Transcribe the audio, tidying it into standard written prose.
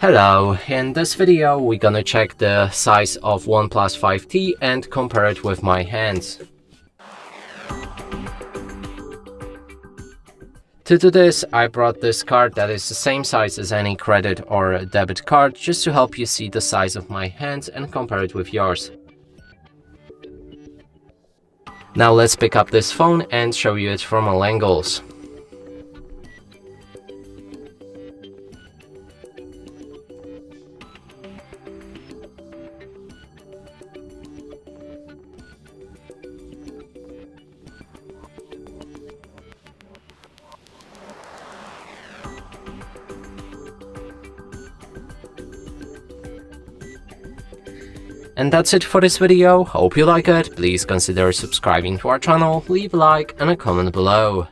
Hello, in this video we're gonna check the size of OnePlus 5T and compare it with my hands. To do this, I brought this card that is the same size as any credit or debit card, just to help you see the size of my hands and compare it with yours. Now let's pick up this phone and show you it from all angles. And that's it for this video. Hope you like it. Please consider subscribing to our channel, leave a like and a comment below.